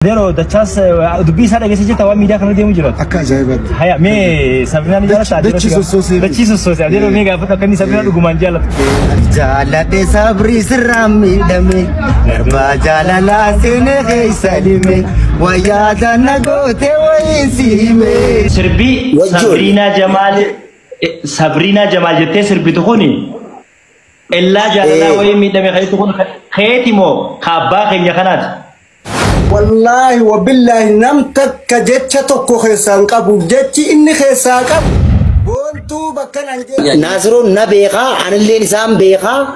Dero da chas dubbi sada che si getta wa media kan demu jiro akka jaibat haya me Sabrina ni jara da ciso sosai dero me ga fata kan Sabrina du guman jalat jalate sabri sirami dame garba jalala sene khay salime wa yada nagote wa isime sirbi Sabrina Jamal jette sirbi to khoni illa jalala wa mi dame khay to khon khaytimo khabba khanya kanat والله وبالله نمتك كجتشتك خيسان قبو جتشي إني خيسان قبو بونتو بكنا ناصرو نبيخا عن اللي نسام بيخا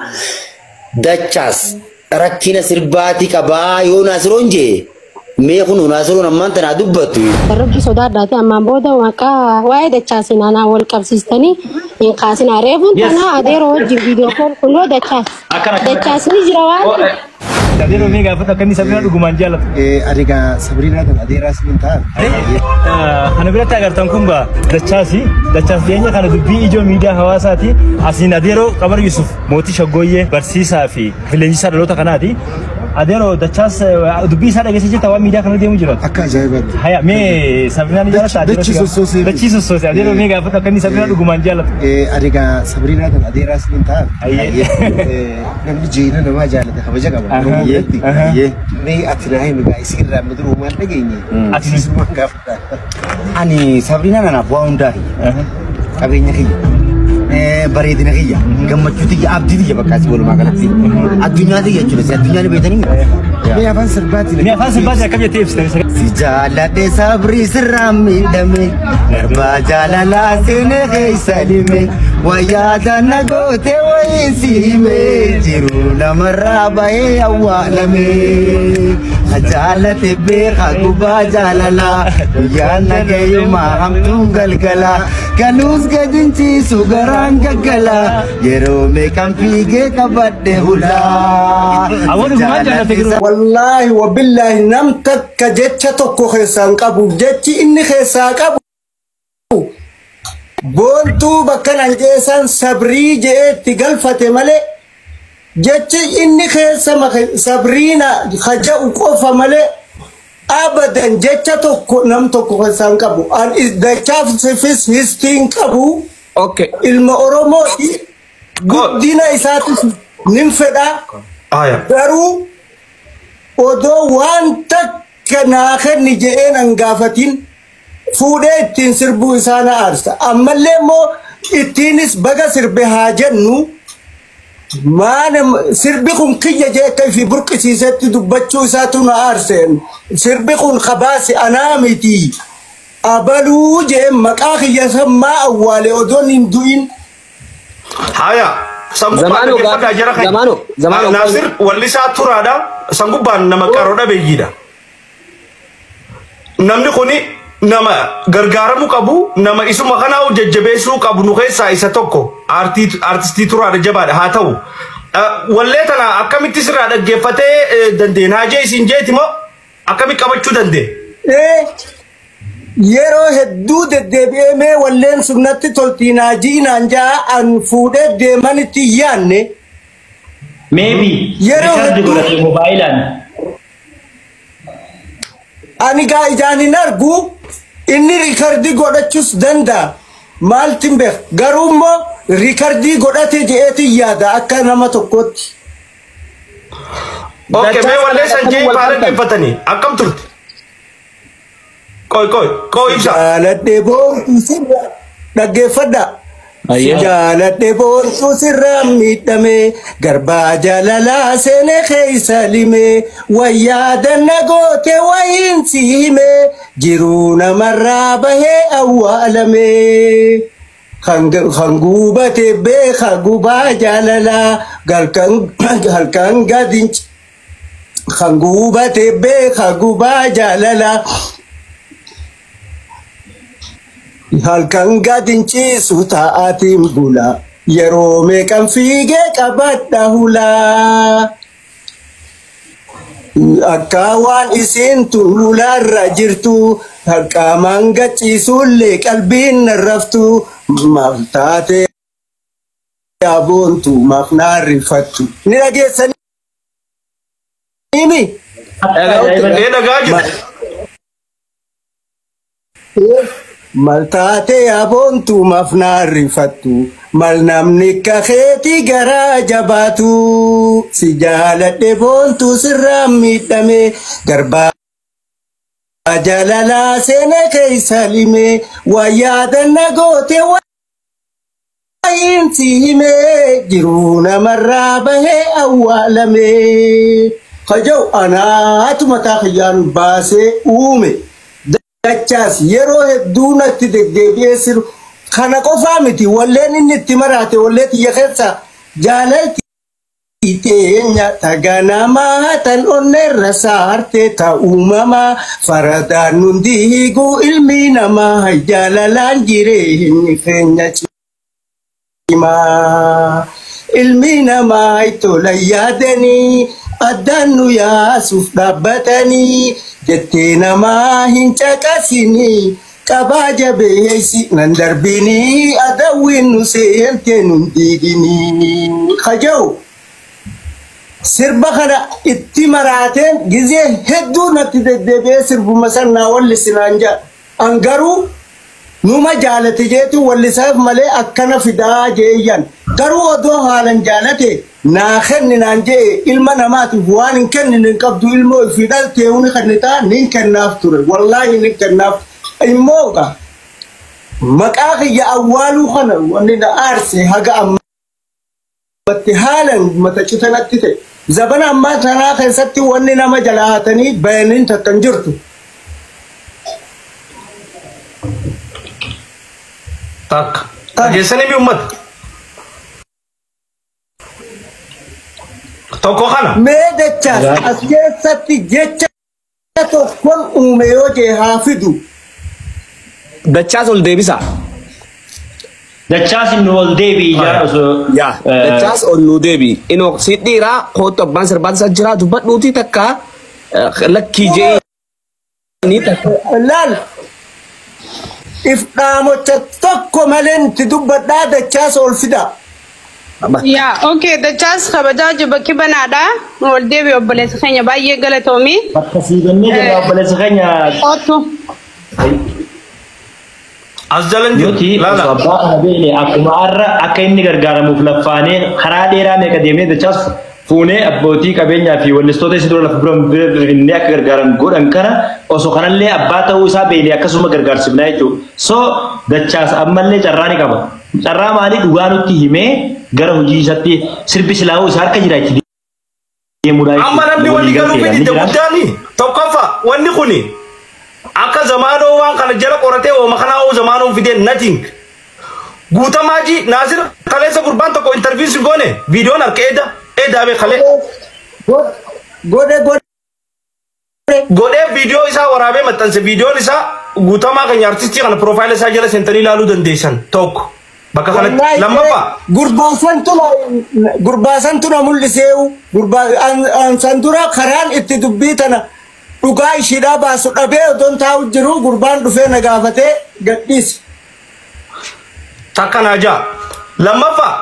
دچاس ركينا سرباتي كبا يو ناصرو نجي ميخونو ناصرو نمان تنا دبتو ربي صدار داتي أمان بودا وكا واي دچاسين أنا والكبسيستاني ينقاسين عريفون تنا أديرو وجي فيديو كله دچاس نجروان Dero me ga fata kan Sabrina du guman jalat adiga Sabrina dan adira sebentar ana bilata gartan kumba da chas denya kana dubbi ijo media hawasati asina dero kabar Yusuf moti shagoye barsisa fi village sa dalota kanati adero da chas dubbi sada ge sijeta wa media kana demu jiro akka jaibat haya me Sabrina ni jara ta da ciso sosai adero me ga fata kan Sabrina du guman jalat adiga Sabrina dan adira sebentar namni jina nama jalat habaja ka مي أتناهي مجاي سير مدرو ما تجيني أتناهي ما قفتا أني سابرينا أنا باونداري أبيني خي بريدنا خيا كم تشوتي عبدي دي بكاسي بقول ما كنتي الدنيا دي يجلس الدنيا اللي بيتني مي أفان سرباتي كم يتيبس سجالة صبري سرامي دمي نربا جالالا سنخي سلمي ويادا نغوتي ويسيمي جيرونا مرابا أوالمي خجالة بيخا قبا جالالا ويانا جيو ما همتون قلقلا كانوس قدنتي سوغران قلقلا يرومي كان فيكي كبده هلا والله وبالله نمتك كجتشتك خيسان قبو جتشي إني خيسان قبو بونتو بكنا جيسان صبري جيت تقلفة ملي جتشي إني خيسان صبرينا خجا وقوفة ملي أبدا جتشتك نمتك خيسان قبو أن إذا كاف سفيس هستين قبو أوكي المأرومو قد دينا إساتس نمفدا دارو ودو وانتك كناخر نجئين انقافتين فودي اتين سربو إسانا أرسا أما اللي مو اتينس بغا سربي هاجنو ما سربيكم كي جاء كيف برك سيسات دبتشو إساتنا أرسين سربيكم خباسي أنامتي أبلو جاء مكاخي يسمى أولي ودون اندوين هايا زمانو ناصر واللي ساتورا دا سانغوبان نما كارودا بيجيدا نمني خوني نما غرغارمو قبو نما اسو مخناو ججبيسو قبو نخيسا إسا توكو ارتستي تورا دا جباد هاتو وليتنا أكامي تسرا دا جيفتي دندين هاجي سنجيتي مو أكامي كبچو دندين يرو هدو دبي مي ولين سنتي تولتينا جينا جا ان فودة دمانتي ياني maybe يرو هدو موبايلان أني قاعد جاني نرجو إني ريكاردي قدتشوس دندا مالتين بخ قرومو ريكاردي قدتي جئتي يادا أكا نما تقوت اوكي مي ولين سنجي بارك يفتني أكام ترت Koi bisa. Jalat debor tusira dagge fada. Jalat debor tusira mitame garba jalala sene khaysalime wayada nagote wayinsime jiruna maraba he awalame khanguba tebe khaguba jalala galkan gadin khanguba tebe khaguba jalala halkan gadin cisu ta'atin bula yero me kan fige kabadda hula akawan isin tularra jirtu halkaman gacisulle qalbin raftu maftate abontu mafnarifattu ni dhageessanii Maltaate abontu mafnaarri fattu mal namni kakeeti garaa jabaatu si jaaladhe boontu sirraa miidhame garbaa jaalalaa seene keessa lime waa yaadanna goote waayin si hime jiruu namarraa bahee awwaalame kajaw anaatu mataa kiyyaan baasee uume. Dachas yeroo hedduu natti deddeebi'ee siru kana qofaa miti walleen inni itti maraate wallee xiyya keessa jaalalti teenya taganamaa tan onneerra saarte ta uumamaa faradaan nundi hiiguu ilmi namaa jaalalaan jireenyi keenya cimaa ilmi namaa tola yaadanii addaan nu yaasuuf dhaabbatanii jettee namaa hin caqasini qabaa jabeessi nan darbini adawwiin nu seentee nun diigini kajaw sirba kana itti maraateen gizee hedduu natti deddeebi'ee sirbuma sannaa wallisinaan jaa angaruu numa jaalate jeetu wallisaaf malee akkana fidaa jeeyyan garuu odoo haalan jaalate naa kenninaan jee ilma namaatiif waan hin kennine hin qabdu ilmoo ifii dhaltee huni kennitaa nin kennaaf ture wallaahi nin kennaaf immooqa maqaa kiyya awwaaluu kana wanni na aarse haga ammatti haalan mata citanatti ta'e zabana ammaa tanaa keessatti wanni nama jalaatanii bayaniin takkan jirtu. Tak. Biasanya bi umat. Toko kana. Meedacha as keessatti jecha tokkon uume yoo jee haafidu. Dachaas ol deebisa. Dachaas inni ol deebi yaa osoo. Yaa dachaas ol nu deebi. Inoo si dhiiraa kootu abbaan sirbaata isa jira dubbadhuuti takka lakkii jee ni takka. Laal. Ifdaamocha tokko malee itti dubbadhaa dachaas ol fida. Yaa okay dachaas kabajaa bakki banaadha ol deebi obboleessa keenya baay'ee galatoomi. Bakka siibannee jira obboleessa keenya. Otto. As jalan Yuti abbaa kana beekne akkuma har'a akka inni gargaaramuuf laffaanee karaa dheeraa meeqa deemee dachaas fuunee abbootii qabeenyaa fi wallistoota isin dura lafa bira inni akka gargaaran godhan kana osoo kanallee abbaa ta'uu isaa beekne akkasuma gargaarsifnaa jechuudha. So dachaas ammallee carraa ni qaba. Carraa maalii dhugaa nutti himee gara hojii isaatti sirbi silaa'uu isaa harka jira itti deemuudhaan. Amma namni walii galuu fi itti guddaani tokkoffaa wanni kuni akka zamaanoo waan kana jala qoratee ooma kanaa oo zamaanoo fidee nothing. Guutamaaji Naasir kaleessa gurbaan tokko interview si goone viidiyoon harka eedaa be kale. Godee viidiyoo isaa waraabee maxxanse viidiyoon isaa guutamaa keenya artistii kana profaayila isaa jala seentanii ilaaluu dandeessan tokko. Bakka kanatti lammaffaa. Gurbaasan tuna mul'iseewu gurbaasan dura karaan itti dubbii tana dhugaa ishiidhaa baasu dhabee odoon taa'u jiru gurbaan dhufee na gaafatee gadhiise. Takka naa jaa. Lammaffaa.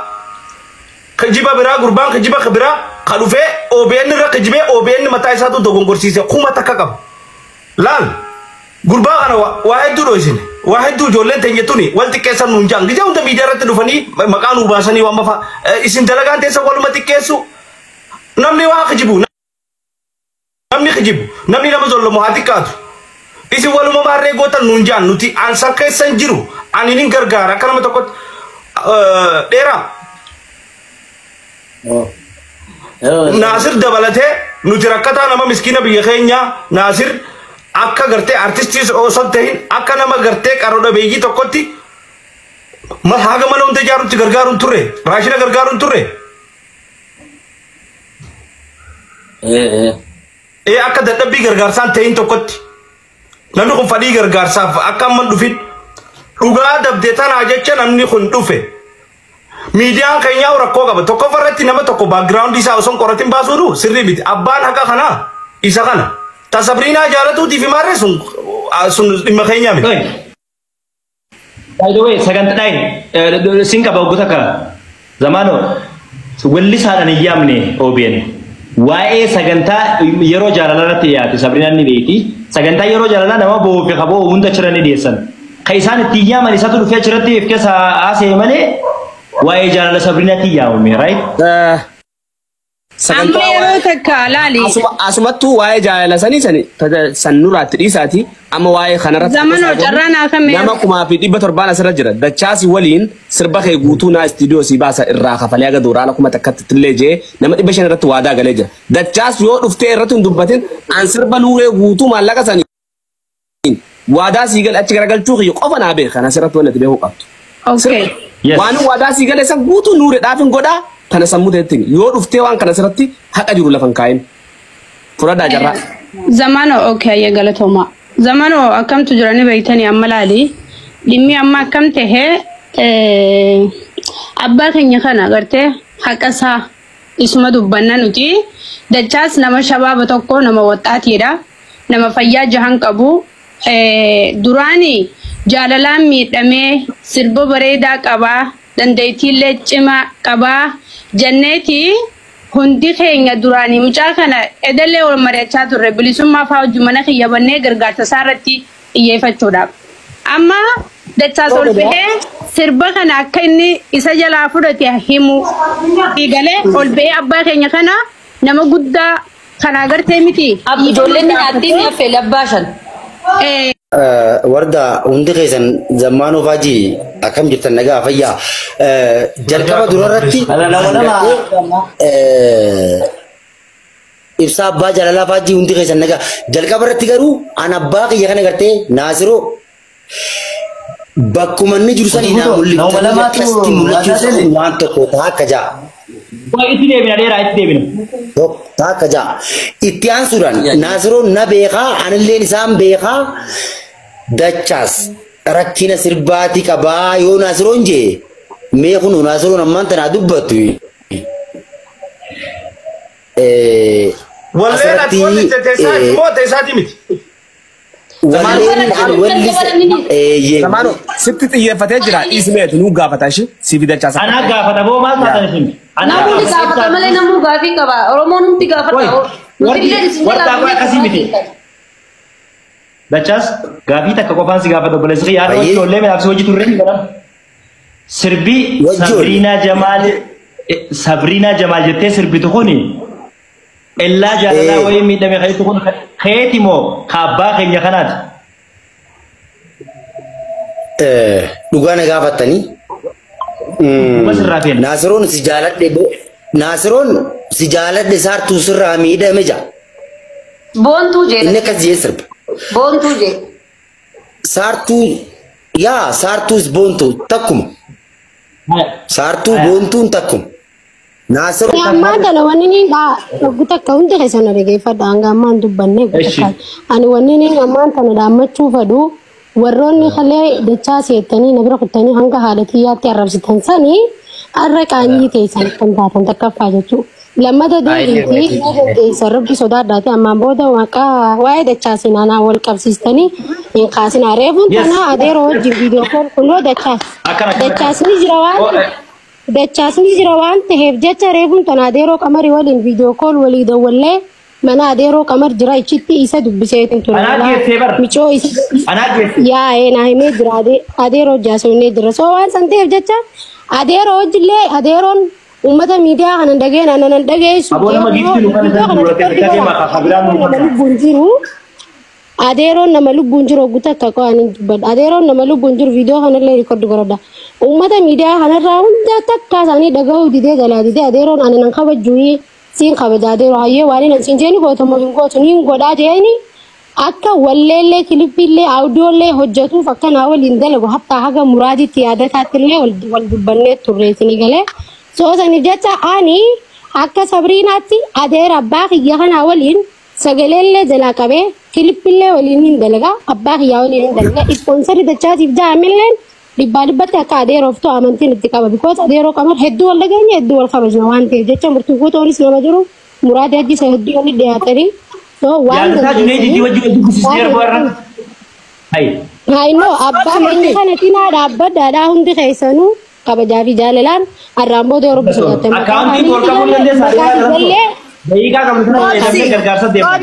Kajiba biraa gurbaan kajiba biraa ka dhufee OBN irra kajibee OBN mataa isaatu dogongorsiise kuma takka qaba. Laal gurbaa kana waa hedduu dho'isine waa hedduu ijoolleen teenya tuni wal xiqqeessan nuun jaan gija hunda miidiyaa irratti dhufanii maqaa nuu baasanii waan mafa isin dalagaan teessa waluma xiqqeessu namni waa kajibu namni nama zollomu haa xiqqaatu isin waluma maarree gootan nuun jaan nuti aansan keessan jiru ani nin gargaara akka nama tokkotti dheeraa. Naasir dabalatee nuti rakkataa nama miskiina biyya keenya Naasir akka gartee artistii osoo ta'in akka nama gartee qaroo dhabeeyyii tokkotti haga mana hunda ijaarutti gargaaruun turre raashina gargaaruun turre. Akka dadhabbii gargaarsaan ta'in tokkotti namni kun fadhii gargaarsaaf akka amman dhufin dhugaa dabdee tanaa jecha namni kun dhufe. Miidiyaan keenyaa rakkoo qaba tokkoffaa irratti nama tokko background isaa osoo qoratiin baasuudhu sirrii biti abbaan haqa kanaa isa kana tasabriinaa jaalatuutii fi maarree sun dhimma keenyaa miti. By the way sagantaadhaan sin qaba oggota kana zamaanoo wallisaadhaan hin yaamne OBN waa'ee sagantaa yeroo jaalalatti dhiyaate Sabrinaan ni beekti. Sagantaa yeroo jaalalaa nama bo'oo fi qaboo hunda achirra ni dhiyeessan. Kan isaan itti yaaman isatu dhufee achirratti if keessa haasa'e malee waa'ee jaalala Sabrinaatti yaamame, right? Amma yeroo takka laali. Asumattuu waa'ee jaalala san nuraatti dhiisaati. Amma waa'ee kanarratti zamanoo carraan akkamii nama 1700 asirra jira. Dachaasi waliin sirba kee guutuu naa istiidiyoo si baasa irraa kafalee aga dooraala kuma takkatti tillee jee nama 500 irratti waadaa galee jira. Dachaas yoo dhuftee irratti hin dubbatin an sirba luuree guutuu maallaqa sanii waadaa sii gal achi garagalchuu kiyyo qofa naa beekan asirratti wanti beekuu qabdu. Okay. Waan waadaa sii galee san guutuu nuureedhaaf hin godhaa. Kana sammuu ta'etti yoo dhuftee waan kana asirratti haqa jiru lafan kaa'in. Fudhadhaa jarraa. Zamanoo okay galatooma. Zamanoo akkamtu jiranii beeytanii amma laali. Dhimmi amma akkam tahee abbaa keenya kana agartee haqa isaa isuma dubbanna nuti. Dachaas nama shabaaba tokko nama waxxaatiidha. Nama fayyaa jahan qabu. Duraanii jaalalaan miidhamee sirba bareedaa qabaa. Dandeettiillee cimaa qabaa. Janneeti hundi keenya duraanii mucaa kana edalee wal mari'achaa turre bilisummaa fa'aa hojii mana kiyyabannee gargaarsa isaarratti xiyyeeffachuudhaaf. Amma Dachaas ol bahee sirba kana akka inni isa jalaa fudhate himu galee ol bahee abbaa keenya kana nama guddaa kana agartee miti. Ijoolleen nyaattiin affeele abbaa shan. Warda hundi keessan zammaanoo faajii akkam jirtan nagaa fayyaa jalqaba durarratti ibsaa abbaa jaalalaa faajii hundi keessan nagaa jalqaba irratti garuu an abbaa kiyya kana gartee Naasiroo bakkuma inni jiru sanii naa mul'iftuu waan tokko ta'a akka ja'a. Itti deebina dheeraa itti deebina. Ta'a akka ja'a. Itti aansuudhaan Naasiroo na beekaa anilleen isaan beekaa. Dachaas rakkina sirbaati qabaa yoo Naasiroon jee mee kun Naasiroon ammaan tanaa dubbattu. Walleen ati wanti teessaatii miti. Zamaanoo sitti xiyyeeffatee jira dhiismeetu nuu gaafata ishee siifi Dachaas. Anaa gaafata boo maal taatan isheen? Namni gaafata malee namuu gaafii qaba. Oromoon hundi gaafata. Wartaa kun akkasii miti. Dachaas gaafii takka qofaan si gaafata obboleessi yaada ijoollee midhaaf si hojii turre ni godhama. Sirbi Sabriinaa Jamaal jettee sirbitu kuni ellaa jaalalaa wayii miidhame ka'itu kun keeti moo kaabbaa keenya kanaati? Dhugaa na gaafattanii. Naasiroon si jaaladhe saartuu sirraa miidhame jaa. Boontuu jee. Inni akkas jee sirba. Boontuu jee. Saartuus boontuu takkuma. Saartuu boontuun takkuma. Naasiroo. Ammaan kana wanni ni dhuguu takka hundi keessan dhageeffadha hanga ammaan dubbanne ani wanni ni ammaan kana dhaammachuu fadhu warroonni kalee dachaa seettanii na bira kuttanii hanga haala kiyyaatti arrabsitan sanii arra qaanyii teessan kan taatan takkaffaa jechuudha. Lammata deebiitii dandeessa rabbi sodaadhaati ammaan booda waa'ee dachaa sinaanaa wal qabsiistanii hin kaasinaa reefuun tanaa adeeroo wajjin viidiyoo kool kunoo dachaasni jira waan ta'eef jecha reefuun tanaa adeeroo qamari waliin viidiyoo kool walii dawwallee mana adeeroo qamar jira ichitti isa dubbiseetiin ture. Michoo isa yaa'ee naa himee jira adeeroo jaasonnee jira soo waan san ta'eef jecha adeeroo wajjillee adeeroon ummata miidiyaa kanan dhageen anan dhageessu adeeroon nama lubbuun jiru guutaa takka waan dubbadha adeeroon nama lubbuun jiru viidiyoo kanallee rikoordi godhadha ummata miidiyaa kanarraa hunda takka isaanii dhagahuu didee jalaa didee adeeroon anan kabajuu siin kabaja adeeroo hayyee waan hin siin jeeni gootamoo hin gootu niin godhaa jeeni akka walleellee kilippiillee audioollee hojjetuuf akkanaa waliin dalagu hatta haga muraaditti yaadataattillee wal dubbannee turreetini galee soosani jecha ani akka Sabriinaatti adeera abbaa kiyya kanaa waliin sagaleellee jalaa qabee kilippillee waliin hin dalaga abbaa kiyyaa waliin hin dalaga ispoonsarii dachaatiif jaamilleen dhibbaa dhibbatti akka adeeroof ta'u amantiin itti qaba bikoos adeeroo qamar hedduu wal dhageenye hedduu wal kabajna waan ta'eef jecha murtuu guutuunis nama jiru muraada ajjisa hedduu waliin dhiyaatanii waan abbaa kiyya kana tinaa dhaabbadhaadhaa hundi keessanuu kabajaa fi jaalalaan arraan booda yeroo bisu daqiiqaa qabnu sana fayyadamnee gargaarsa deemna.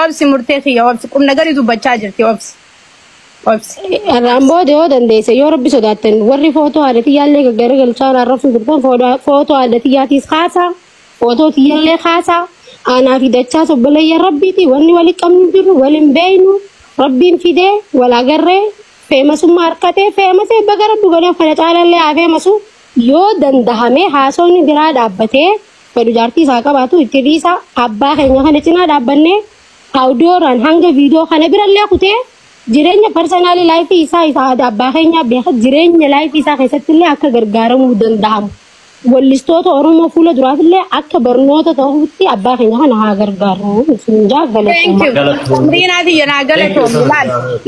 Obsi murtee kiyya obsi qubna gadi dubbachaa jirti obsi. Rambo deo dandeesse yoo rabbi sodaatan warri footoo haadhatii yaallee gaggaragalchaan arrabsu jirtan footoo haadhatii yaatiis kaasaa footoo tiyyallee kaasaa aanaa fi dachaa sobboleeyya rabbiiti wanni wali qabnu jiru waliin beeynu rabbiin fidee wal agarree feemasummaa harkatee feemasee baga rabbi godhee kana caalallee haa feemasu yoo dandahame haasoonni biraa dhaabbatee fedhu jaartii isaa qabaatu itti dhiisa abbaa keenya kana cinaa dhaabbannee audiooraan hanga viidiyoo kana birallee kutee jireenya personal life isaa abbaa keenya beekaa jireenya life isaa keessatti illee akka gargaaramuu danda'amu wallistoota Oromoo fuula duraafillee akka barnoota ta'utti abbaa keenya kana haa gargaaru sinjaa galatooma. Samriinaati yenaa galatoom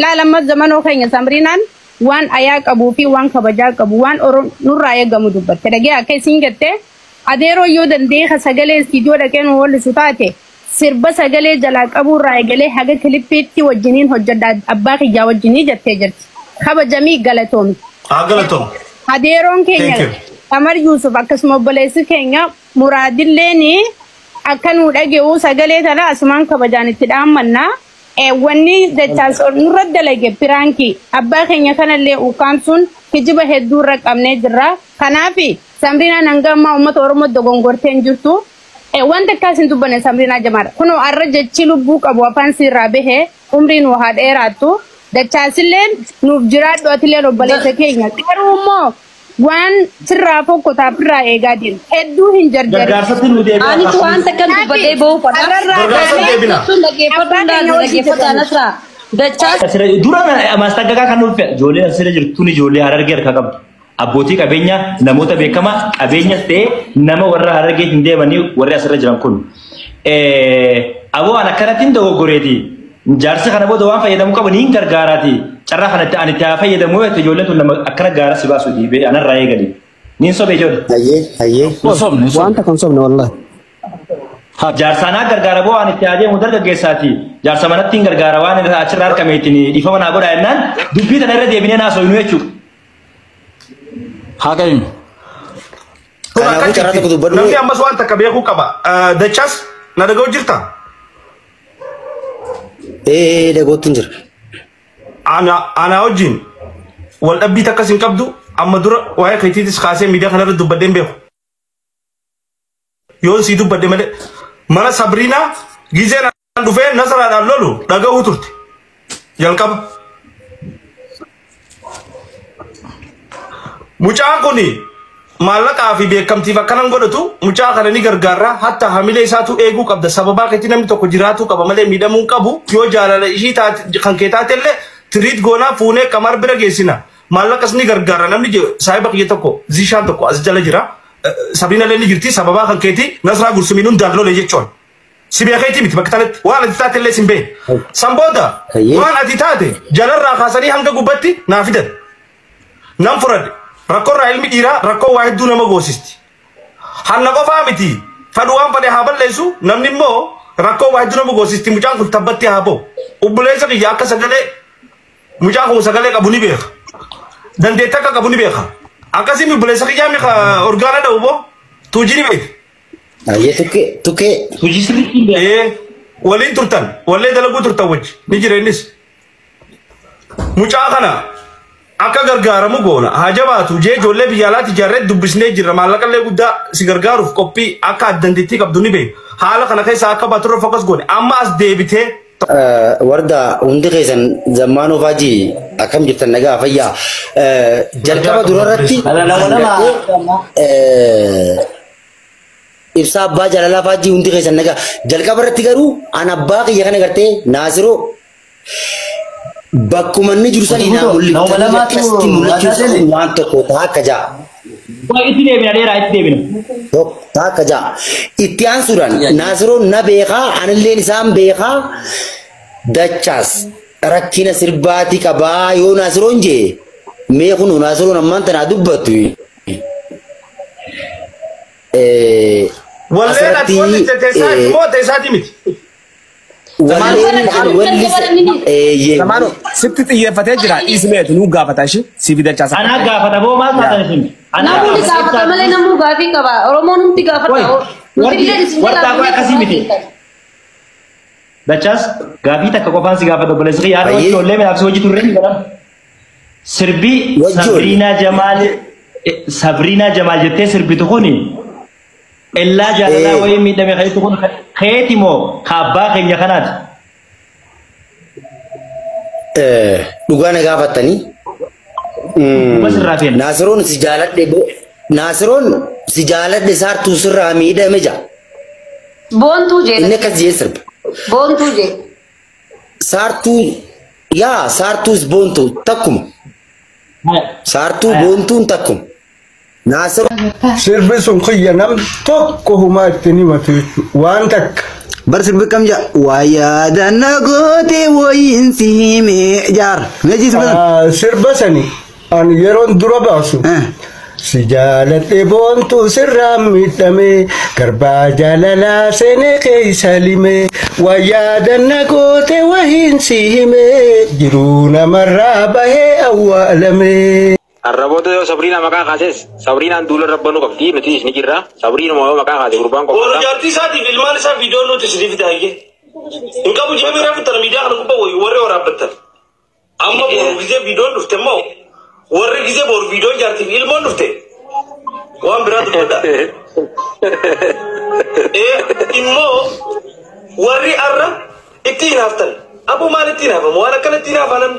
laal amma zamanoo keenya samriinaan waan ayaa qabuu fi waan kabajaa qabu waan nurraa eegamu dubbatte dhagee akka isin jettee adeeroo yoo danda'e sagalee istiidiyoo dhaqee nu wallisu taate sirba sagalee jalaa qaburraa egalee haga kilippiitti wajjiniin hojjedha abbaa kiyyaa wajjinii jettee jirti kabajamii galatoom. Galatoom. Adeeroon keenya Amar Yusuf akkasuma obboleessi keenya muraadilleeni akka nu dhage'u sagalee tana asumaan kabajaan itti dhaammannaa wanni dachaas nurra dalage piraankii abbaa keenya kanallee ukaamsuun kijiba hedduu irra qabnee jirra kanaaf samriinaan hanga ammaa uummata Oromoo dogongorteen jirtu wanta akkasiin dubbanne samriinaa jamaadha kunoo arra jechi lubbuu qabu afaan sirraa bahee umriin waa dheeraattu dachaasilleen nuuf jiraadhu atilleen obboleessa keenya garuu immoo waan sirraa fokkotaa birraa eegaa jiru hedduu hin jarjare. Gargaarsatti nu deebi'a. Ani waan takkan dubbadhee bahu fadha. Sun dhaggeeffadhaa nasraa. Dachaa. Dura maastaggagaa kan nuuf fedha ijoolleen asirra jirtuun ijoollee Harargee harka qabdu. Abbootii qabeenya namoota beekamaa qabeenyas ta'ee nama warra Harargee hin deemanii warri asirra jiran kun. Aboo an akkanatti hin dogoggoreeti. Jaarsi kana booda waan fayyadamuu qabu niin gargaaraati. Carraa kanatti ani itti fayyadamu yoo ijoolleen tun nama akkana gaara si baasu dhiibee anarraa eegali. Niin sobee ijoollee. Hayyee. Wanta kan sobne wallahi. Jaarsaanaa gargaara boo ani itti adeemu dargaggeessaati. Jaarsa manatti hin gargaara waan achirraa harkameetiin dhiifama naa godhaa jennaan dubbii tana irra deebinee naa soyinu jechuudha. Haa qabiin. Namni ammas waan takka beekuu qaba. Dachaas na dhaga'u jirta? Dhagootuun jira. Ana wajjin wal dhabbii takkas hin qabdu amma dura waa'ee keetiitis kaasee miidiyaa kanarra dubbadhee hin beeku. Yoon sii dubbadde malee mana Sabriinaa gizeen dhufee nasaraadhaan lolu dhaga'uu turte. Jalqaba. Mucaan kuni maallaqaa fi beekamtiif akkanan godhatu mucaa kana ni gargaara hatta hamilee isaatu eeguu qabda sababaa keetti namni tokko jiraatu qaba malee miidhamuu qabu yoo jaalala ishii kan kee taatellee tiriit goonaa fuunee qamar bira geessina maallaqas ni gargaara namni saahiba kiyya tokko zishaan tokko as jala jira Sabriina illee ni jirti sababaa kan keetti Nasraa Gursumiin hundaan lole jechuun si beekeetii miti bakka tanatti waan ati taatellee sin beeku san booda waan ati taate jalarraa kaasanii hanga gubbatti naa fidan nan furadhe rakkoorraa ilmi dhiiraa rakkoo waa hedduu nama goosisti. Hanna qofaa miti fadhu waan fadhe haa balleessu namni immoo rakkoo waa hedduu nama goosisti mucaan kun tabbatti haa ba'u. Obboleessa kiyya akka sagalee mucaan kun sagalee qabu ni beeka. Dandeettii akka qabu ni beeka. Akkasiin obboleessa kiyyaa mi'a orgaana dha'u boo tuujii ni beeka. Tukkee. Tuujii sirriitti beeka. Waliin turtan wallee dalaguu turtan wajji ni jira innis. Mucaa kana akka gargaaramu goona haa jabaatu jee ijoollee biyya alaatti ijaarree dubbisnee jirra maallaqallee guddaa si gargaaruuf qophii akka dandeettii qabdu ni beeku haala kana keessa akka baaturra fokas goone amma as deebitee. Warda hundi keessan zammaanoo faajii akkam jirtan nagaa fayyaa jalqaba durarratti ibsaa abbaa jaalalaa faajii hundi keessan nagaa jalqaba irratti garuu an abbaa kiyya kana gartee Naasiroo bakkuma inni jiru sanii naa mul'iftan akkasitti mul'achuun waan tokko taakka jaa. Itti deebina dheeraa itti deebina. Taakka jaa. Itti aansuudhaan Naasiroon na beekaa anilleen isaan beekaa dachaas rakkina sirbaatii qabaa yoo Naasiroon jee mee kunu Naasiroon ammaan tanaa dubbattu. Walleen ati wanti teessaa immoo teessaati miti. Zamano sitti xiyyeeffatee jira dhiismeetu nu gaafata ishee si fidachaa Ana gaafata boo maal taatan isin? Namni gaafata malee namni gaafii qaba. Oromoon hundi gaafata. wartaa qofa akkasii miti. Dachas gaafii takka qofaan si gaafata obboleessi yaada ijoollee midhaabsi hojii turre ni godhama. Sirbii Sabriinaa Jamaal jettee sirbitu kuni illaa jaalalaa wayii miidhame ka'itu kun keeti moo kaabbaa keenya kanaati? Dhugaa na gaafattanii Naasiroon si jaaladhe saartuu sirraa miidhame jaa. Boontuu jee. Inni akkas jee sirba. Boontuu jee. Saartuus boontuu takkuma. Saartuu boontuun takkuma. Naasiroon. Sirbi sun kiyya nam tokko humaa itti himatu waan takka. Bar sirbi kam jaa. Wayaadana goote wayiinsi himee jaar. Meeji sirba. Sirba sani an yeroon dura baasu. Si jaaladhe boontuu sirraa miidhame garbaa jaalalaa seenee keessa lime wayyaadanna goote wahiinsi hime jiruu namarraa bahee awwaalame. Arraboota yoo Sabriinaa maqaa kaases Sabriinaan duula rabbanuu qabdi nuti isni jirra Sabriinuma yoo maqaa kaase gurbaan qofa. Jaartii isaatiif ilmaan isaa viidiyoon nuti isiniif taa'ee hin qabu jeemee raafatan miidiyaa kana gubbaa warri waraabbattan amma boru gisee viidiyoon dhufte immoo warri gisee boru viidiyoon jaartiif ilmoon dhufte waan biraa dubbata. Immoo warri arra ittiin haftan abbo maal ittiin hafamu waan akkana ittiin hafanan